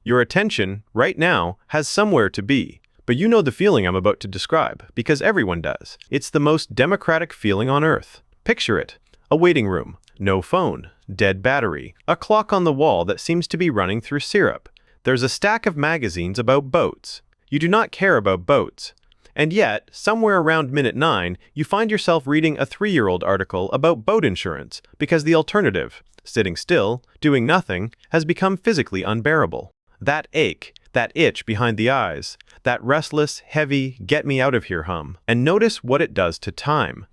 Your attention, right now, has somewhere to be. But you know the feeling I'm about to describe, because everyone does. It's the most democratic feeling on earth. Picture it. A waiting room. No phone. Dead battery. A clock on the wall that seems to be running through syrup. There's a stack of magazines about boats. You do not care about boats. And yet, somewhere around minute 9, you find yourself reading a 3-year-old article about boat insurance because the alternative, sitting still, doing nothing, has become physically unbearable. That ache, that itch behind the eyes, that restless, heavy, get-me-out-of-here hum. And notice what it does to time.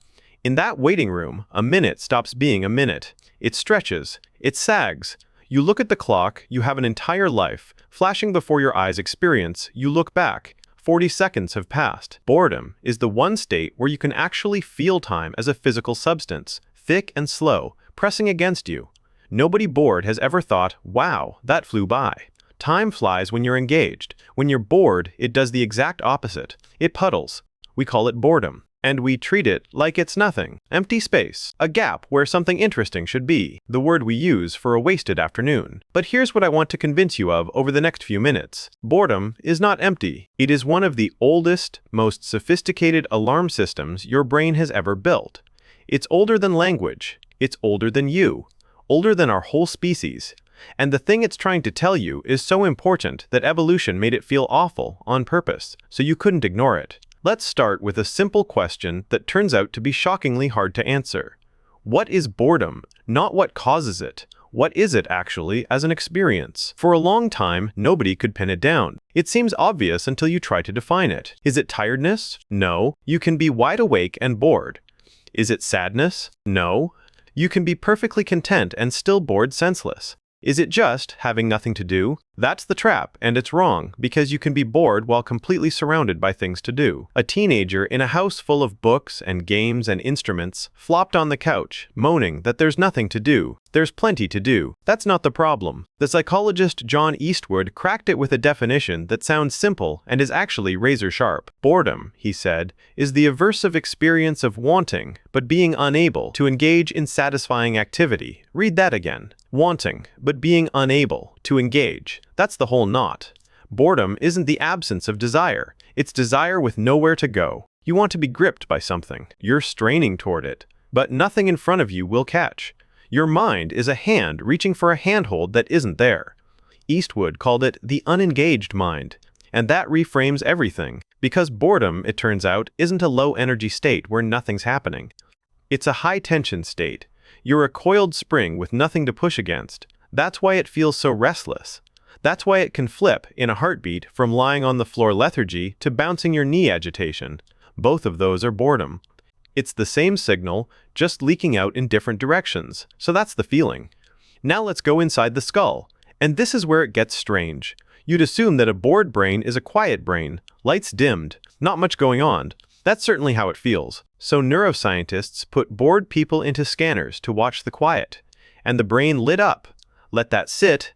In that waiting room, a minute stops being a minute. It stretches. It sags. You look at the clock, you have an entire life, flashing before your eyes experience, you look back. 40 seconds have passed. Boredom is the one state where you can actually feel time as a physical substance, thick and slow, pressing against you. Nobody bored has ever thought, wow, that flew by. Time flies when you're engaged. When you're bored, it does the exact opposite. It puddles. We call it boredom. And we treat it like it's nothing. Empty space. A gap where something interesting should be. The word we use for a wasted afternoon. But here's what I want to convince you of over the next few minutes. Boredom is not empty. It is one of the oldest, most sophisticated alarm systems your brain has ever built. It's older than language. It's older than you. Older than our whole species. And the thing it's trying to tell you is so important that evolution made it feel awful on purpose, so you couldn't ignore it. Let's start with a simple question that turns out to be shockingly hard to answer. What is boredom? Not what causes it. What is it actually as an experience? For a long time, nobody could pin it down. It seems obvious until you try to define it. Is it tiredness? No. You can be wide awake and bored. Is it sadness? No. You can be perfectly content and still bored senseless. Is it just having nothing to do? That's the trap, and it's wrong, because you can be bored while completely surrounded by things to do. A teenager in a house full of books and games and instruments, flopped on the couch, moaning that there's nothing to do. There's plenty to do. That's not the problem. The psychologist John Eastwood cracked it with a definition that sounds simple and is actually razor sharp. Boredom, he said, is the aversive experience of wanting, but being unable, to engage in satisfying activity. Read that again. Wanting, but being unable, to engage. That's the whole knot. Boredom isn't the absence of desire. It's desire with nowhere to go. You want to be gripped by something. You're straining toward it. But nothing in front of you will catch. Your mind is a hand reaching for a handhold that isn't there. Eastwood called it the unengaged mind. And that reframes everything. Because boredom, it turns out, isn't a low-energy state where nothing's happening. It's a high-tension state. You're a coiled spring with nothing to push against. That's why it feels so restless. That's why it can flip in a heartbeat from lying on the floor lethargy to bouncing your knee agitation. Both of those are boredom. It's the same signal, just leaking out in different directions. So that's the feeling. Now let's go inside the skull. And this is where it gets strange. You'd assume that a bored brain is a quiet brain, lights dimmed, not much going on. That's certainly how it feels. So neuroscientists put bored people into scanners to watch the quiet. And the brain lit up. Let that sit,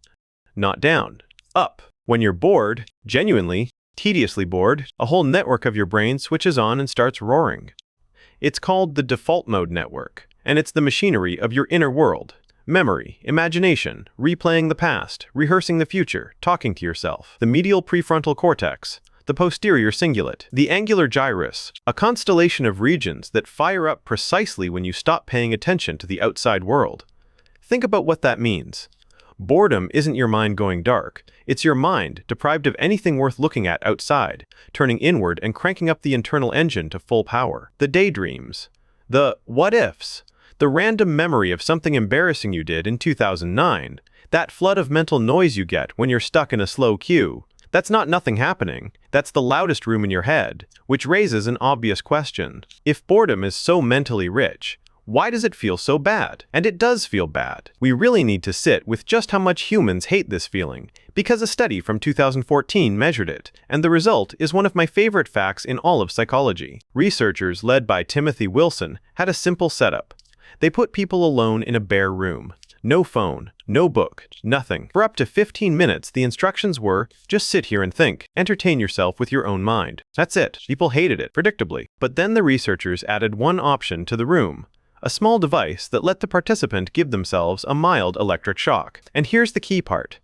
not down, up. When you're bored, genuinely, tediously bored, a whole network of your brain switches on and starts roaring. It's called the default mode network, and it's the machinery of your inner world. Memory, imagination, replaying the past, rehearsing the future, talking to yourself. The medial prefrontal cortex, the posterior cingulate, the angular gyrus, a constellation of regions that fire up precisely when you stop paying attention to the outside world. Think about what that means. Boredom isn't your mind going dark. It's your mind, deprived of anything worth looking at outside, turning inward and cranking up the internal engine to full power. The daydreams. The what-ifs. The random memory of something embarrassing you did in 2009. That flood of mental noise you get when you're stuck in a slow queue. That's not nothing happening. That's the loudest room in your head, which raises an obvious question. If boredom is so mentally rich, why does it feel so bad? And it does feel bad. We really need to sit with just how much humans hate this feeling, because a study from 2014 measured it, and the result is one of my favorite facts in all of psychology. Researchers led by Timothy Wilson had a simple setup. They put people alone in a bare room. No phone, no book, nothing. For up to 15 minutes, the instructions were, just sit here and think. Entertain yourself with your own mind. That's it. People hated it, predictably. But then the researchers added one option to the room. A small device that let the participant give themselves a mild electric shock. And here's the key part.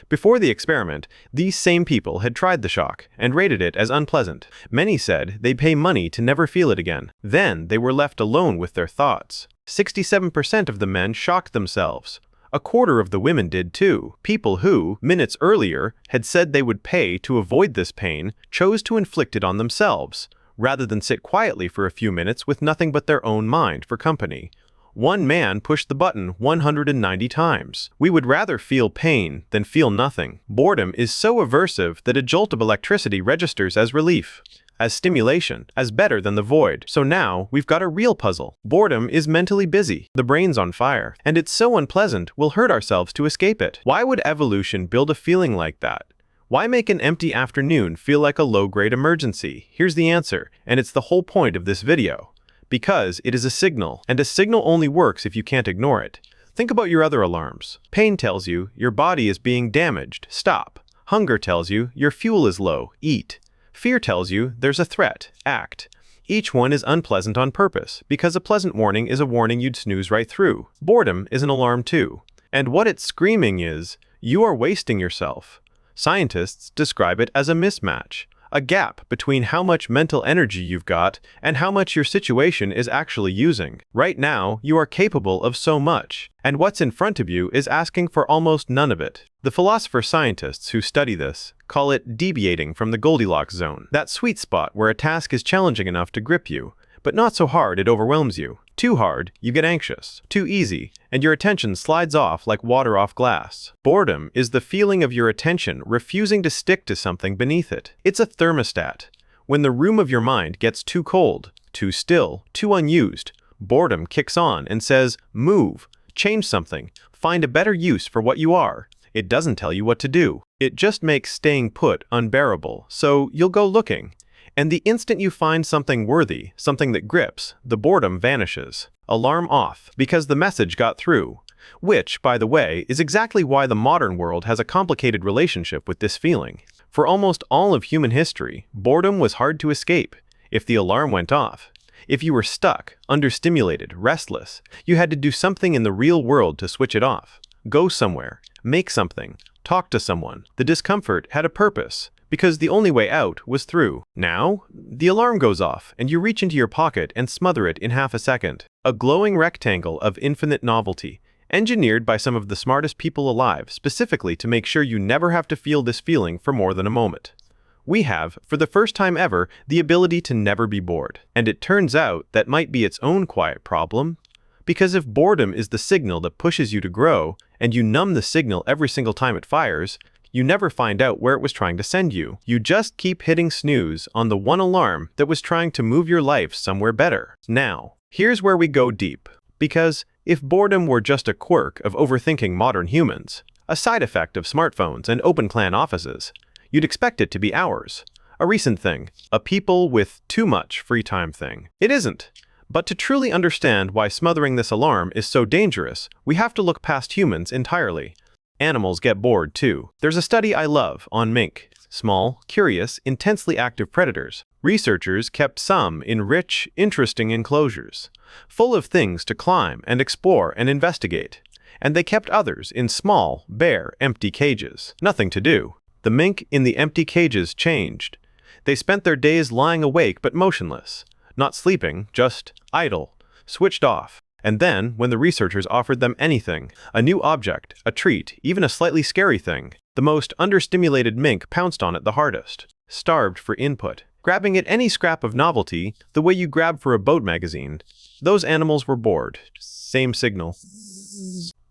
Before the experiment, these same people had tried the shock and rated it as unpleasant. Many said they'd pay money to never feel it again. Then they were left alone with their thoughts. 67% of the men shocked themselves. A quarter of the women did too. People who, minutes earlier, had said they would pay to avoid this pain chose to inflict it on themselves, rather than sit quietly for a few minutes with nothing but their own mind for company. One man pushed the button 190 times. We would rather feel pain than feel nothing. Boredom is so aversive that a jolt of electricity registers as relief, as stimulation, as better than the void. So now we've got a real puzzle. Boredom is mentally busy, the brain's on fire, and it's so unpleasant we'll hurt ourselves to escape it. Why would evolution build a feeling like that? Why make an empty afternoon feel like a low-grade emergency? Here's the answer, and it's the whole point of this video. Because it is a signal, and a signal only works if you can't ignore it. Think about your other alarms. Pain tells you your body is being damaged, stop. Hunger tells you your fuel is low, eat. Fear tells you there's a threat, act. Each one is unpleasant on purpose, because a pleasant warning is a warning you'd snooze right through. Boredom is an alarm too. And what it's screaming is, you are wasting yourself. Scientists describe it as a mismatch. A gap between how much mental energy you've got and how much your situation is actually using. Right now, you are capable of so much, and what's in front of you is asking for almost none of it. The philosopher-scientists who study this call it deviating from the Goldilocks zone, that sweet spot where a task is challenging enough to grip you, but not so hard it overwhelms you. Too hard, you get anxious. Too easy, and your attention slides off like water off glass. Boredom is the feeling of your attention refusing to stick to something beneath it. It's a thermostat. When the room of your mind gets too cold, too still, too unused, boredom kicks on and says, move, change something, find a better use for what you are. It doesn't tell you what to do. It just makes staying put unbearable, so you'll go looking. And the instant you find something worthy, something that grips, the boredom vanishes. Alarm off, because the message got through. Which, by the way, is exactly why the modern world has a complicated relationship with this feeling. For almost all of human history, boredom was hard to escape. If the alarm went off, if you were stuck, understimulated, restless, you had to do something in the real world to switch it off. Go somewhere, make something, talk to someone. The discomfort had a purpose, because the only way out was through. Now, the alarm goes off, and you reach into your pocket and smother it in half a second. A glowing rectangle of infinite novelty, engineered by some of the smartest people alive, specifically to make sure you never have to feel this feeling for more than a moment. We have, for the first time ever, the ability to never be bored. And it turns out that might be its own quiet problem. Because if boredom is the signal that pushes you to grow, and you numb the signal every single time it fires, you never find out where it was trying to send you. You just keep hitting snooze on the one alarm that was trying to move your life somewhere better. Now, here's where we go deep. Because if boredom were just a quirk of overthinking modern humans, a side effect of smartphones and open-plan offices, you'd expect it to be ours. A recent thing, a people with too much free time thing. It isn't. But to truly understand why smothering this alarm is so dangerous, we have to look past humans entirely. Animals get bored too. There's a study I love on mink. Small, curious, intensely active predators. Researchers kept some in rich, interesting enclosures, full of things to climb and explore and investigate. And they kept others in small, bare, empty cages. Nothing to do. The mink in the empty cages changed. They spent their days lying awake but motionless. Not sleeping, just idle, switched off. And then, when the researchers offered them anything, a new object, a treat, even a slightly scary thing, the most understimulated mink pounced on it the hardest, starved for input. Grabbing at any scrap of novelty, the way you grab for a boat magazine, those animals were bored. Same signal.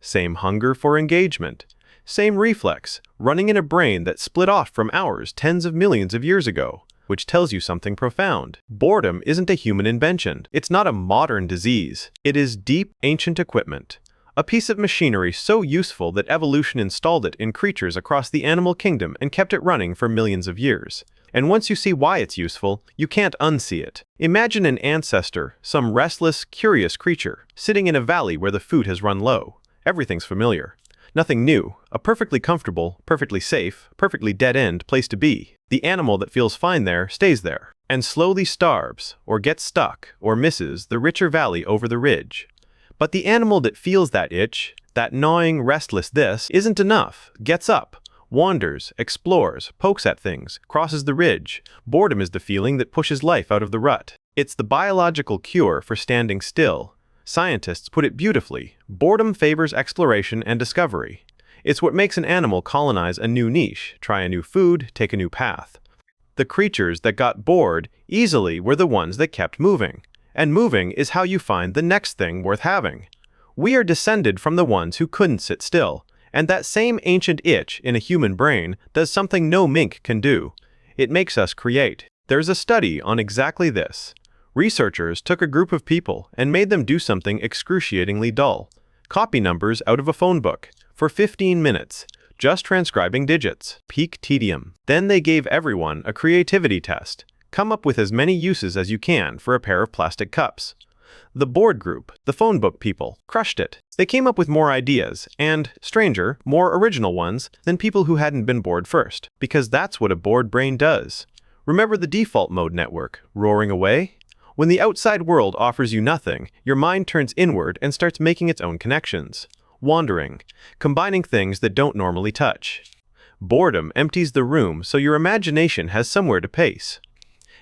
Same hunger for engagement. Same reflex, running in a brain that split off from ours tens of millions of years ago. Which tells you something profound. Boredom isn't a human invention. It's not a modern disease. It is deep, ancient equipment. A piece of machinery so useful that evolution installed it in creatures across the animal kingdom and kept it running for millions of years. And once you see why it's useful, you can't unsee it. Imagine an ancestor, some restless, curious creature, sitting in a valley where the food has run low. Everything's familiar. Nothing new, a perfectly comfortable, perfectly safe, perfectly dead-end place to be. The animal that feels fine there stays there, and slowly starves, or gets stuck, or misses the richer valley over the ridge. But the animal that feels that itch, that gnawing, restless this, isn't enough, gets up, Wanders, explores, pokes at things, crosses the ridge. Boredom is the feeling that pushes life out of the rut. It's the biological cure for standing still. Scientists put it beautifully. Boredom favors exploration and discovery. It's what makes an animal colonize a new niche, try a new food, take a new path. The creatures that got bored easily were the ones that kept moving. And moving is how you find the next thing worth having. We are descended from the ones who couldn't sit still, and that same ancient itch in a human brain does something no mink can do. It makes us create. There's a study on exactly this. Researchers took a group of people and made them do something excruciatingly dull. Copy numbers out of a phone book for 15 minutes, just transcribing digits. Peak tedium. Then they gave everyone a creativity test. Come up with as many uses as you can for a pair of plastic cups. The bored group, the phone book people, crushed it. They came up with more ideas, and, stranger, more original ones than people who hadn't been bored first, because that's what a bored brain does. Remember the default mode network, roaring away? When the outside world offers you nothing, your mind turns inward and starts making its own connections. Wandering, combining things that don't normally touch. Boredom empties the room so your imagination has somewhere to pace.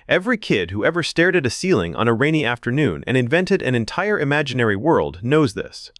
Every kid who ever stared at a ceiling on a rainy afternoon and invented an entire imaginary world knows this.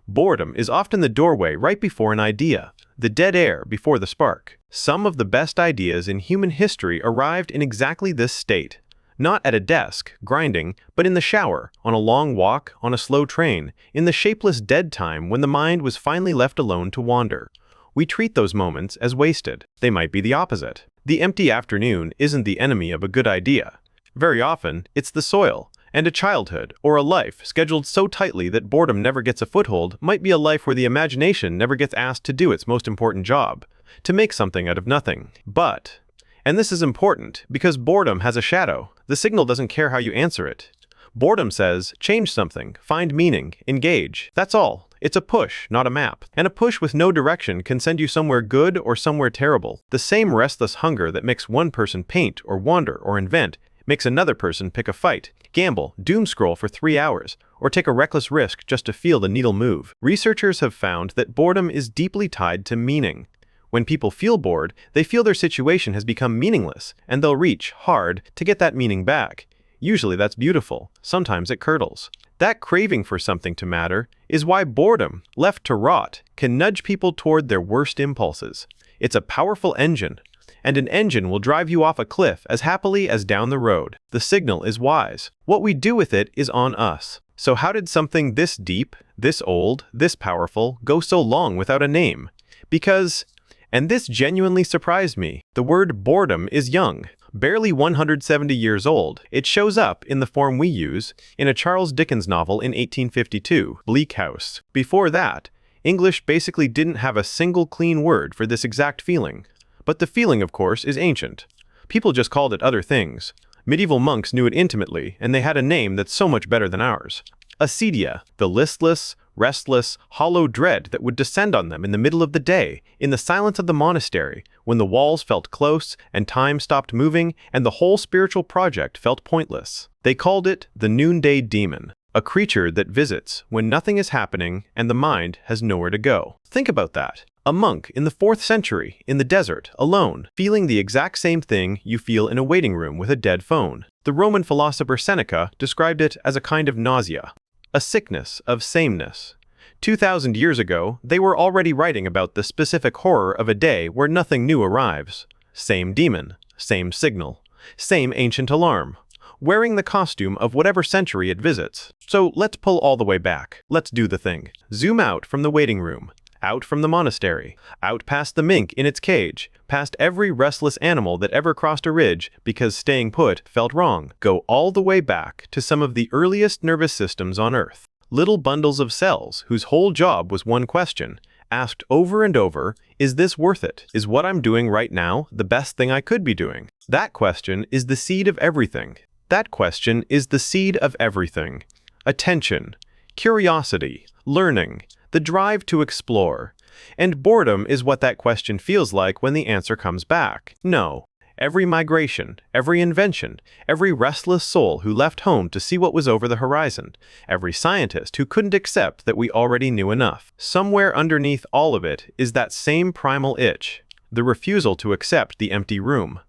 Boredom is often the doorway right before an idea, the dead air before the spark. Some of the best ideas in human history arrived in exactly this state. Not at a desk, grinding, but in the shower, on a long walk, on a slow train, in the shapeless dead time when the mind was finally left alone to wander. We treat those moments as wasted. They might be the opposite. The empty afternoon isn't the enemy of a good idea. Very often, it's the soil, and a childhood, or a life scheduled so tightly that boredom never gets a foothold might be a life where the imagination never gets asked to do its most important job, to make something out of nothing. But, and this is important, because boredom has a shadow. The signal doesn't care how you answer it. Boredom says, change something, find meaning, engage. That's all. It's a push, not a map. And a push with no direction can send you somewhere good or somewhere terrible. The same restless hunger that makes one person paint or wander or invent makes another person pick a fight, gamble, doom scroll for 3 hours, or take a reckless risk just to feel the needle move. Researchers have found that boredom is deeply tied to meaning. When people feel bored, they feel their situation has become meaningless, and they'll reach hard to get that meaning back. Usually that's beautiful. Sometimes it curdles. That craving for something to matter is why boredom, left to rot, can nudge people toward their worst impulses. It's a powerful engine, and an engine will drive you off a cliff as happily as down the road. The signal is wise. What we do with it is on us. So how did something this deep, this old, this powerful go so long without a name? Because, and this genuinely surprised me, the word boredom is young. Barely 170 years old, it shows up in the form we use in a Charles Dickens novel in 1852, Bleak House. Before that, English basically didn't have a single clean word for this exact feeling. But the feeling, of course, is ancient. People just called it other things. Medieval monks knew it intimately, and they had a name that's so much better than ours. Acedia, the listless, restless, hollow dread that would descend on them in the middle of the day, in the silence of the monastery, when the walls felt close and time stopped moving and the whole spiritual project felt pointless. They called it the noonday demon, a creature that visits when nothing is happening and the mind has nowhere to go. Think about that. A monk in the 4th century, in the desert, alone, feeling the exact same thing you feel in a waiting room with a dead phone. The Roman philosopher Seneca described it as a kind of nausea. A sickness of sameness. 2,000 years ago, they were already writing about the specific horror of a day where nothing new arrives. Same demon, same signal, same ancient alarm, wearing the costume of whatever century it visits. So let's pull all the way back. Let's do the thing. Zoom out from the waiting room, out from the monastery, out past the mink in its cage, past every restless animal that ever crossed a ridge because staying put felt wrong. Go all the way back to some of the earliest nervous systems on Earth. Little bundles of cells whose whole job was one question, asked over and over, is this worth it? Is what I'm doing right now the best thing I could be doing? That question is the seed of everything. That question is the seed of everything. Attention, curiosity, learning, the drive to explore. And boredom is what that question feels like when the answer comes back. No. Every migration, every invention, every restless soul who left home to see what was over the horizon, every scientist who couldn't accept that we already knew enough. Somewhere underneath all of it is that same primal itch. the refusal to accept the empty room.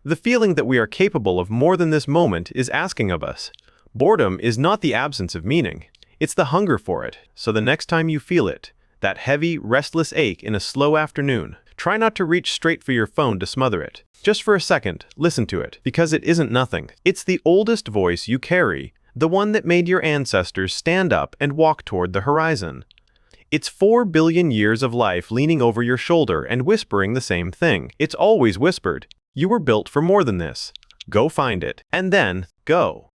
The feeling that we are capable of more than this moment is asking of us. Boredom is not the absence of meaning. It's the hunger for it. So the next time you feel it, that heavy, restless ache in a slow afternoon, try not to reach straight for your phone to smother it. Just for a second, listen to it, because it isn't nothing. It's the oldest voice you carry, the one that made your ancestors stand up and walk toward the horizon. It's 4 billion years of life leaning over your shoulder and whispering the same thing. It's always whispered. You were built for more than this. Go find it. And then, go.